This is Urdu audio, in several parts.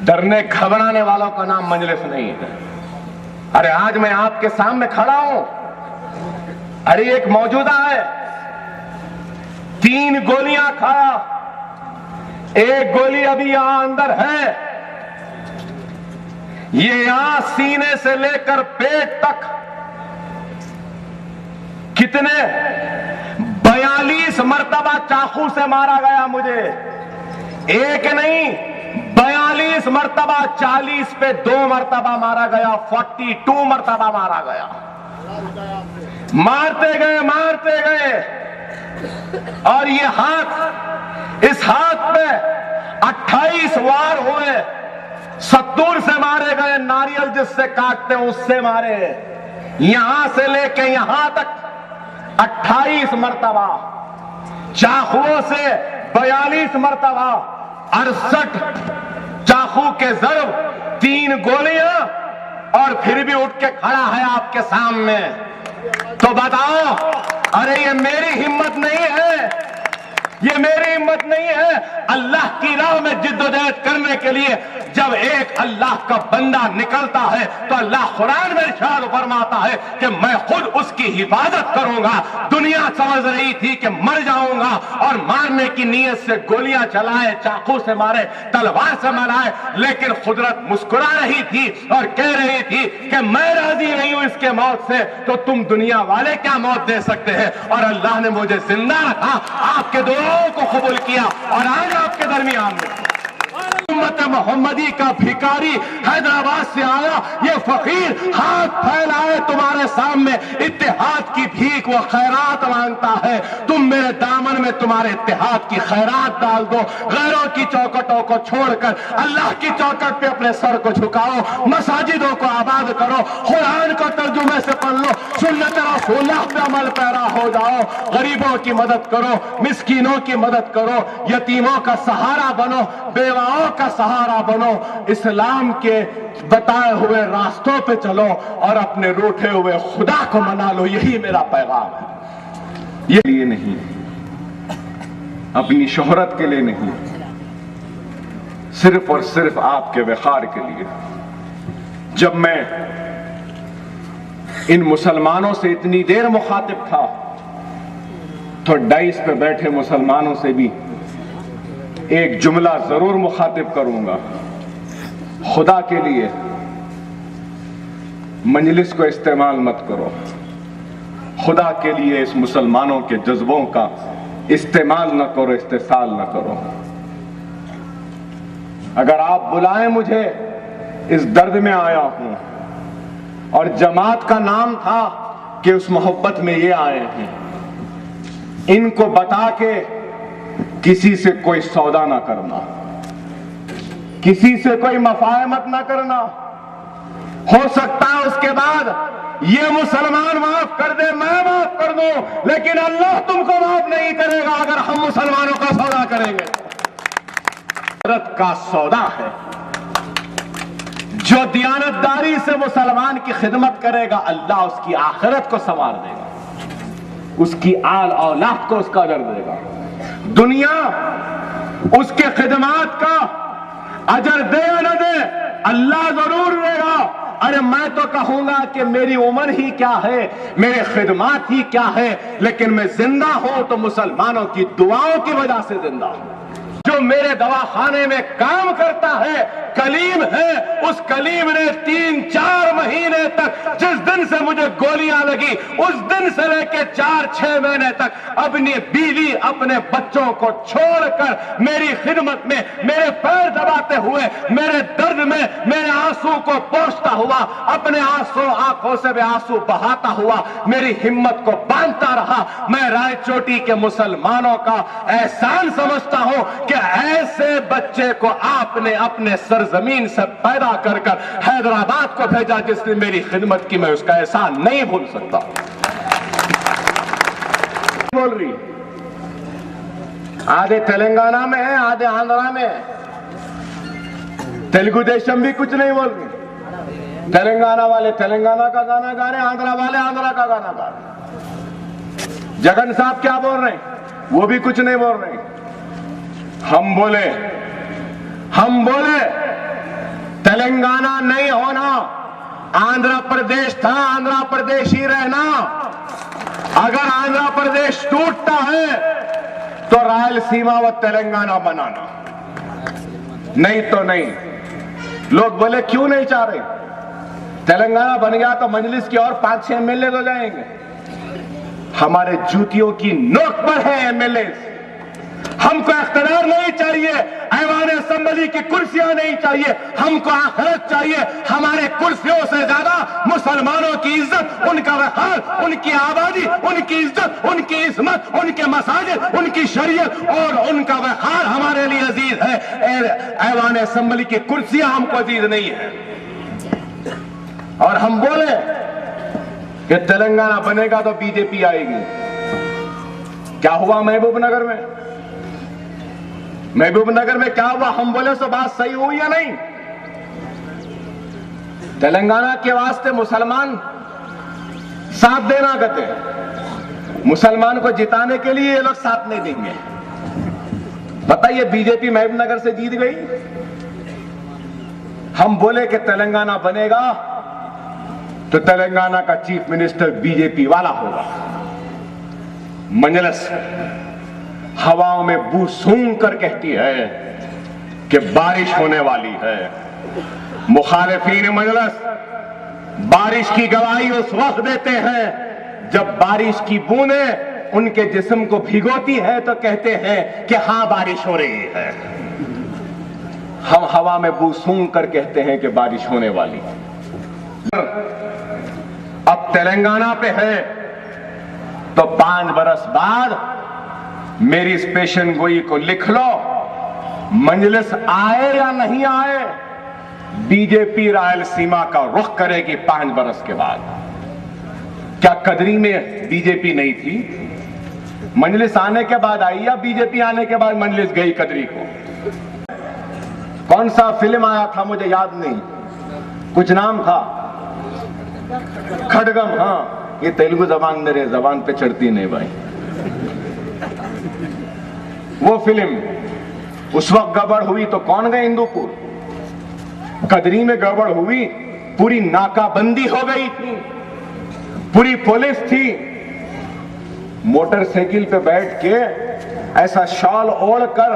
ڈرنے گھبرانے والوں کا نام مجلس نہیں ہے۔ ارے آج میں آپ کے سامنے کھڑا ہوں، ارے ایک موجودہ ہے 3 گولیاں کھایا، 1 گولی ابھی یہاں اندر ہے، یہ یہاں سینے سے لے کر پیٹ تک کتنے 42 مرتبہ چاقو سے مارا گیا مجھے، ایک نہیں 42 مرتبہ، 40 پہ 2 مرتبہ مارا گیا، 42 مرتبہ مارا گیا، مارتے گئے اور یہ ہاتھ، اس ہاتھ پہ 28 وار ہوئے، 70 سے مارے گئے، ناریل جس سے کاٹتے ہیں اس سے مارے، یہاں سے لے کے یہاں تک 28 مرتبہ، چاقوؤں سے 42 مرتبہ، 68 چاقو کے ضرب، 3 گولیاں، اور پھر بھی اٹھ کے کھڑا ہے آپ کے سامنے۔ تو بتاؤ، ارے یہ میری ہمت نہیں ہے، یہ میری ہمت نہیں ہے۔ اللہ کی راہ میں جدوجہد کرنے کے لیے جب ایک اللہ کا بندہ نکلتا ہے تو اللہ قرآن میں ارشاد فرماتا ہے کہ میں خود اس کی حفاظت کروں گا۔ دنیا سمجھ رہی تھی کہ مر جاؤں گا اور مارنے کی نیت سے گولیاں چلائے، چاقو سے مارے، تلوار سے مارے، لیکن قدرت مسکرا رہی تھی اور کہہ رہی تھی کہ میں راضی نہیں ہوں اس کے موت سے، تو تم دنیا والے کیا موت دے سکتے ہیں؟ اور اللہ نے مجھے زندہ رکھا، آپ کے دعاؤں کو قبول کیا، اور آج آپ کے درمیان میں امت محمدی کا بھکاری حیدرآباد سے آیا، یہ فقیر ہاتھ پھیلائے تمہارے سامنے، اتحاد کی بھیک وہ خیرات مانگتا ہے، تم میرے دامن میں تمہارے اتحاد کی خیرات ڈال دو، غیروں کی چوکٹوں کو چھوڑ کر اللہ کی چوکٹ پہ اپنے سر کو جھکاؤ، مساجدوں کو آباد کرو، قرآن کو ترجمے سے پڑھ لو، سنت رسول اللہ پہ عمل پیرا ہو جاؤ، غریبوں کی مدد کرو، مسکینوں کی مدد کرو، یتیموں کا سہارا بنو، بیواؤں کا سہارا بنو، اسلام کے بتائے ہوئے راستوں پہ چلو اور اپنے روٹھے ہوئے خدا کو منا لو۔ یہی میرا پیغام ہے، یہ لیے نہیں، اپنی شہرت کے لیے نہیں، صرف اور صرف آپ کے وقار کے لیے۔ جب میں ان مسلمانوں سے اتنی دیر مخاطب تھا تو ڈائس پہ بیٹھے مسلمانوں سے بھی ایک جملہ ضرور مخاطب کروں گا، خدا کے لیے مجلس کو استعمال مت کرو، خدا کے لیے اس مسلمانوں کے جذبوں کا استعمال نہ کرو، استحصال نہ کرو۔ اگر آپ بلائیں مجھے، اس درد میں آیا ہوں، اور جماعت کا نام تھا کہ اس محبت میں یہ آئے ہیں، ان کو بتا کے کسی سے کوئی سودا نہ کرنا، کسی سے کوئی مفاہمت نہ کرنا، ہو سکتا ہے اس کے بعد یہ مسلمان معاف کر دے، میں معاف کر دوں، لیکن اللہ تم کو معاف نہیں کرے گا اگر ہم مسلمانوں کا سودا کریں گے۔ آخرت کا سودا ہے، جو دیانتداری سے مسلمان کی خدمت کرے گا اللہ اس کی آخرت کو سنوار دے گا، اس کی آل اولاد کو اس کا اجر دے گا، دنیا اس کے خدمات کا اجر دے یا نہ دے اللہ ضرور دے گا۔ ارے میں تو کہوں گا کہ میری عمر ہی کیا ہے، میرے خدمات ہی کیا ہے، لیکن میں زندہ ہوں تو مسلمانوں کی دعاؤں کی وجہ سے زندہ ہوں۔ جو میرے دواخانے میں کام کرتا ہے کلیم ہے، اس کلیم نے 3-4 مہینے تک، جس دن سے مجھے گولیاں لگی اس دن سے لے کے 4-6 مہینے تک اپنی بیوی اپنے بچوں کو چھوڑ کر میری خدمت میں، میرے پیر دباتے ہوئے، میرے درد میں میرے آنسو کو پوچھتا ہوا، اپنے آنکھوں سے بھی آنسو بہاتا ہوا میری ہمت کو باندھتا رہا۔ میں رائے چوٹی کے مسلمانوں کا احسان سمجھتا ہوں کہ ایسے بچے کو آپ نے اپنے سرزمین سے پیدا کر کر حیدرآباد کو بھیجا جس نے میری خدمت کی، میں اس کا احسان نہیں بھول سکتا۔ بول رہی آدھے تلنگانہ میں ہے، آدھے آندھرا میں ہے، تیلگو دیشم بھی کچھ نہیں بول رہی، تلنگانہ والے تلنگانہ کا گانا گا رہے ہیں، آندھرا والے آندھرا کا گانا گا رہے ہیں، جگن صاحب کیا بول رہے ہیں وہ بھی کچھ نہیں بول رہے ہیں۔ ہم بولے تلنگانہ نہیں ہونا، آندھرا پردیش تھا، آندھرا پردیش ہی رہنا۔ اگر آندھرا پردیش ٹوٹتا ہے تو رائل سیما و تلنگانہ بنانا، نہیں تو نہیں۔ لوگ بولے کیوں نہیں چاہ رہے؟ تلنگانہ بن گیا تو مجلس کی اور 5-6 ایم ایل اے ہو جائیں گے۔ ہمارے جوتیوں کی نوک پر ہے ایم ایل اے۔ ہم کو اقتدار نہیں چاہیے، ایوان اسمبلی کی کرسیاں نہیں چاہیے، ہم کو آخرت چاہیے۔ ہمارے کرسیوں سے زیادہ مسلمانوں کی عزت، ان کا وقار، ان کی آبادی، ان کی عزت، ان کی عصمت، ان کے مساجد، ان کی شریعت اور ان کا وقار ہمارے لیے عزیز ہے۔ ایوان اسمبلی کی کرسیاں ہم کو عزیز نہیں ہے۔ اور ہم بولے کہ تلنگانہ بنے گا تو بی جے پی آئے گی۔ کیا ہوا محبوب نگر میں؟ محبوب نگر میں کیا ہوا؟ ہم بولے سو بات صحیح ہوئی یا نہیں؟ تلنگانہ کے واسطے مسلمان ساتھ دینا کہتے ہیں، مسلمان کو جتانے کے لیے یہ لوگ ساتھ نہیں دیں گے۔ بتائیے بی جے پی محبوب نگر سے جیت گئی۔ ہم بولے کہ تلنگانہ بنے گا تو تلنگانہ کا چیف منسٹر بی جے پی والا ہوگا۔ مجلس ہواؤں میں بو سونگ کر کہتی ہے کہ بارش ہونے والی ہے۔ مخالفین مجلس بارش کی گواہی اس وقت دیتے ہیں جب بارش کی بوندیں ان کے جسم کو بھگوتی ہے تو کہتے ہیں کہ ہاں بارش ہو رہی ہے۔ ہم ہوا میں بو سونگ کر کہتے ہیں کہ بارش ہونے والی ہے۔ اب تلنگانہ پہ ہے تو 5 برس بعد میری اس پیشن گوئی کو لکھ لو، مجلس آئے یا نہیں آئے، بی جے پی رائل سیما کا رخ کرے گی 5 برس کے بعد۔ کیا قدری میں بی جے پی نہیں تھی؟ مجلس آنے کے بعد آئی یا بی جے پی آنے کے بعد مجلس گئی قدری کو؟ کون سا فلم آیا تھا مجھے یاد نہیں، کچھ نام تھا، کھڑگم۔ ہاں، یہ تیلگو زبان میرے زبان پہ چڑھتی نہیں بھائی۔ وہ فلم اس وقت گڑبڑ ہوئی تو کون گئے ہندوپور؟ قدری میں گڑبڑ ہوئی، پوری ناکہ بندی ہو گئی تھی، پوری پولیس تھی، موٹر سائیکل پہ بیٹھ کے ایسا شال اوڑھ کر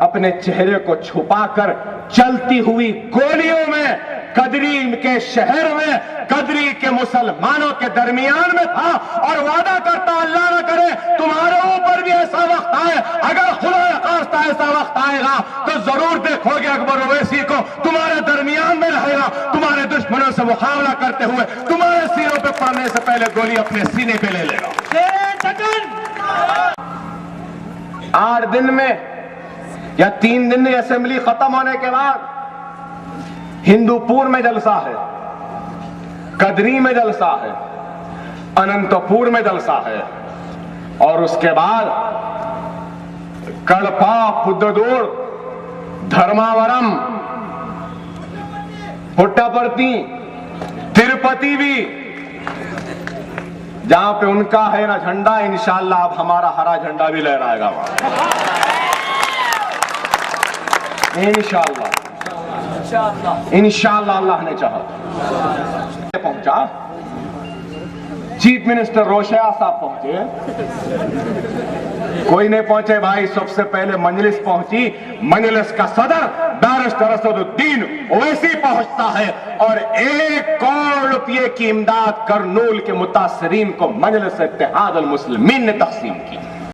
اپنے چہرے کو چھپا کر چلتی ہوئی گولیوں میں قدری کے شہر میں قدری کے مسلمانوں کے درمیان میں تھا، اور وعدہ کرتا اللہ نہ کرے تمہارے اوپر بھی ایسا وقت آئے، اگر خدا نخواستہ ایسا وقت آئے گا تو ضرور دیکھو گے اکبر اویسی کو تمہارے درمیان میں رہے گا، تمہارے دشمنوں سے مقابلہ کرتے ہوئے تمہارے سینوں پہ پڑنے سے پہلے گولی اپنے سینے پہ لے لے گا۔ 8 دن میں یا 3 دن میں اسمبلی ختم ہونے کے بعد ہندوپور میں جلسہ ہے، قدری میں جلسہ ہے، اننتپور میں جلسہ ہے، اور اس کے بعد کڑپا، پددور، دھرماورم، پٹاپرتی، تروپتی بھی، جہاں پہ ان کا ہے نا جھنڈا، انشاءاللہ اب ہمارا ہرا جھنڈا بھی لہرائے گا وہاں، انشاءاللہ اللہ نے چاہا۔ پہنچا چیف منسٹر روشیا صاحب پہنچے، کوئی نہیں پہنچے بھائی، سب سے پہلے مجلس پہنچی، مجلس کا صدر بیرسٹر اسد الدین اویسی پہنچتا ہے اور 1 کروڑ روپے کی امداد کرنول کے متاثرین کو مجلس اتحاد المسلمین نے تقسیم کی۔